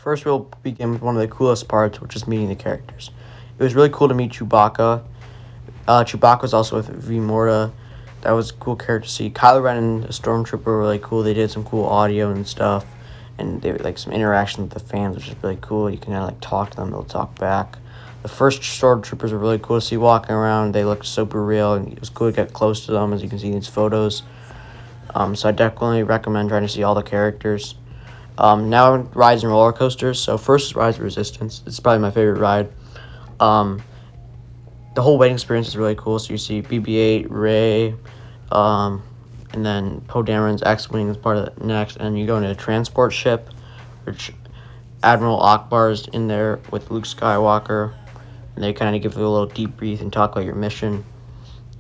First, we'll begin with one of the coolest parts, which is meeting the characters. It was really cool to meet Chewbacca. Chewbacca was also with V Morta. That was a cool character to see. Kylo Ren and the Stormtrooper were really cool. They did some cool audio and stuff, and they like some interaction with the fans, which is really cool. You can kind of like talk to them; they'll talk back. The first Stormtroopers were really cool to see walking around. They looked super real, and it was cool to get close to them, as you can see in these photos. So I definitely recommend trying to see all the characters. Now rides and roller coasters. So first is Rise of Resistance. It's probably my favorite ride. The whole waiting experience is really cool. So you see BB-8, Rey, and then Poe Dameron's X-wing is part of it next, and you go into a transport ship, which Admiral Akbar is in there with Luke Skywalker, and they kind of give you a little debrief and talk about your mission.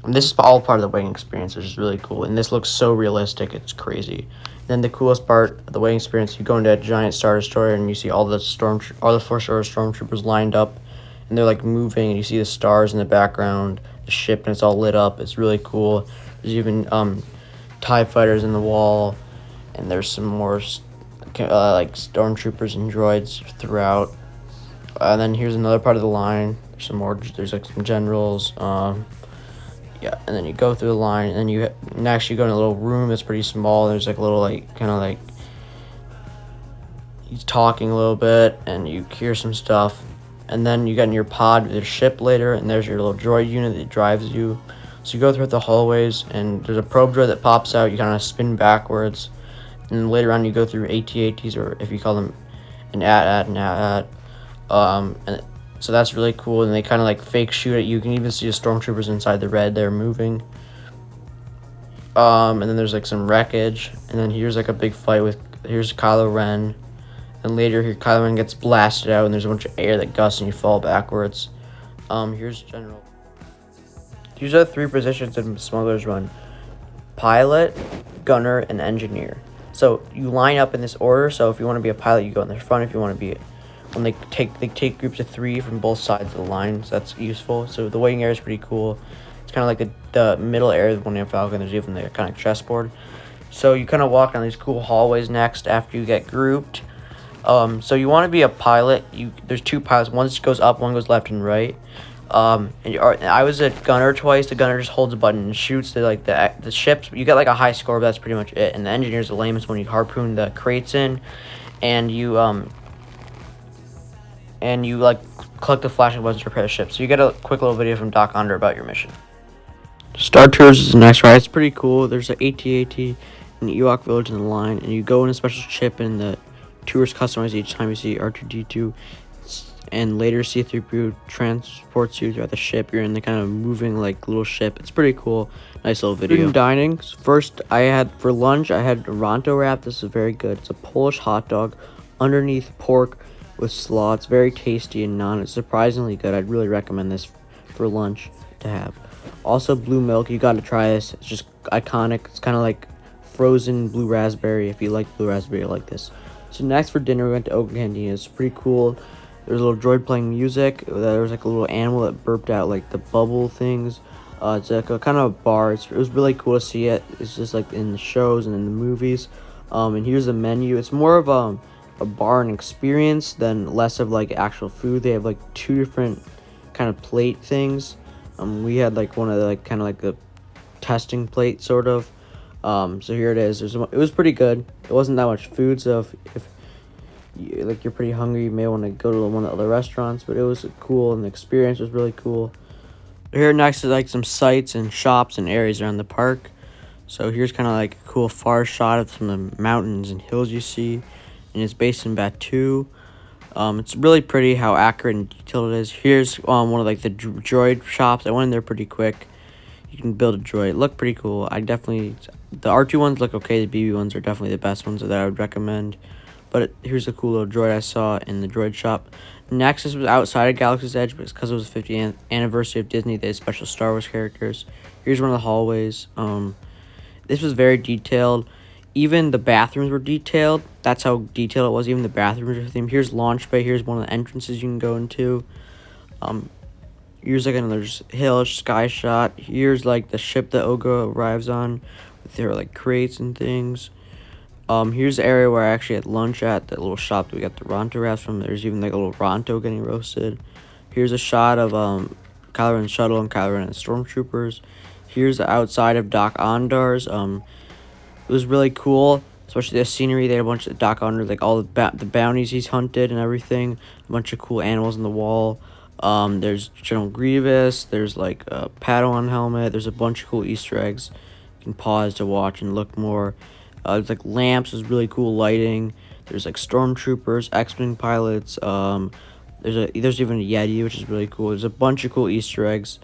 And this is all part of the waiting experience, which is really cool. And this looks so realistic, it's crazy. Then the coolest part of the waiting experience, you go into a giant Star Destroyer and you see all the four-star stormtroopers lined up, and they're like moving, and you see the stars in the background, the ship, and it's all lit up. It's really cool. There's even TIE fighters in the wall, and there's some more like stormtroopers and droids throughout. And then here's another part of the line. There's some more. There's like some generals. Yeah, and then you go through the line, and then next you go in a little room that's pretty small. There's like a little he's talking a little bit, and you hear some stuff, and then you get in your pod with your ship later, and there's your little droid unit that drives you. So you go through the hallways, and there's a probe droid that pops out. You kind of spin backwards, and then later on you go through AT-ATs, or if you call them an AT-AT, and so that's really cool, and they kind of like fake shoot at you. You can even see the stormtroopers inside the red. They're moving. And then there's like some wreckage, and then here's like a big fight here's Kylo Ren, and later here Kylo Ren gets blasted out, and there's a bunch of air that gusts, and you fall backwards. Here's General. These are the three positions in Smuggler's Run: pilot, gunner, and engineer. So you line up in this order. So if you want to be a pilot, you go in the front. If you want to be when they take groups of 3 from both sides of the line, so that's useful. So the waiting area is pretty cool. It's kind of like the middle area of the Millennium Falcon. There's even the kind of chessboard. So you kind of walk down these cool hallways next after you get grouped. So you want to be a pilot. There's 2 pilots. One goes up, one goes left and right. And I was a gunner twice. The gunner just holds a button and shoots the ships. You get like a high score, but that's pretty much it. And the engineer's the lamest one. You harpoon the crates in, and you like collect the flashing buttons to repair the ship. So you get a quick little video from Doc Onder about your mission. Star Tours is the next ride. It's pretty cool. There's an AT-AT in the Ewok village in the line, and you go in a special ship, and the tours customize each time you see R2-D2, and later C-3PO transports you throughout the ship. You're in the kind of moving like little ship. It's pretty cool. Nice little video. Food and dining. First, for lunch, I had Ronto wrap. This is very good. It's a Polish hot dog underneath pork with slaw. It's very tasty and it's surprisingly good. I'd really recommend this for lunch to have. Also, blue milk. You got to try this. It's just iconic. It's kind of like frozen blue raspberry. If you like blue raspberry, you like this. So next for dinner, we went to Oka Cantina. It's pretty cool. There's a little droid playing music. There was like a little animal that burped out like the bubble things. It's like a kind of a bar. It was really cool to see it. It's just like in the shows and in the movies. And here's the menu. It's more of a bar and experience than less of like actual food. They have like 2 different kind of plate things. We had like one of the like kind of like the testing plate sort of. So here it is. It was pretty good. It wasn't that much food, so if you're pretty hungry, you may want to go to one of the other restaurants, but it was cool and the experience was really cool. Here next is like some sites and shops and areas around the park. So here's kind of like a cool far shot of some of the mountains and hills you see, and it's based in Batuu. It's really pretty how accurate and detailed it is. Here's one of like the droid shops. I went in there pretty quick. You can build a droid. It looked pretty cool. The R2 ones look okay. The BB ones are definitely the best ones that I would recommend. But here's a cool little droid I saw in the droid shop. Next, this was outside of Galaxy's Edge, but it's because it was the 50th anniversary of Disney. They had special Star Wars characters. Here's one of the hallways. This was very detailed. Even the bathrooms were detailed. That's how detailed it was. Even the bathrooms were themed. Here's Launch Bay. Here's one of the entrances you can go into. Here's like another hill sky shot. Here's like the ship that Oga arrives on with their like crates and things. Here's the area where I actually had lunch at, that little shop that we got the Ronto wraps from. There's even like a little Ronto getting roasted. Here's a shot of Kylo Ren's shuttle and Kylo Ren and stormtroopers. Here's the outside of Doc Ondar's. It was really cool, especially the scenery. They had a bunch of Doc Ondar, like all the bounties he's hunted and everything. A bunch of cool animals on the wall. There's General Grievous. There's like a Padawan helmet. There's a bunch of cool Easter eggs. You can pause to watch and look more. There's like lamps. There's really cool lighting. There's like stormtroopers, X-wing pilots. There's even a Yeti, which is really cool. There's a bunch of cool Easter eggs.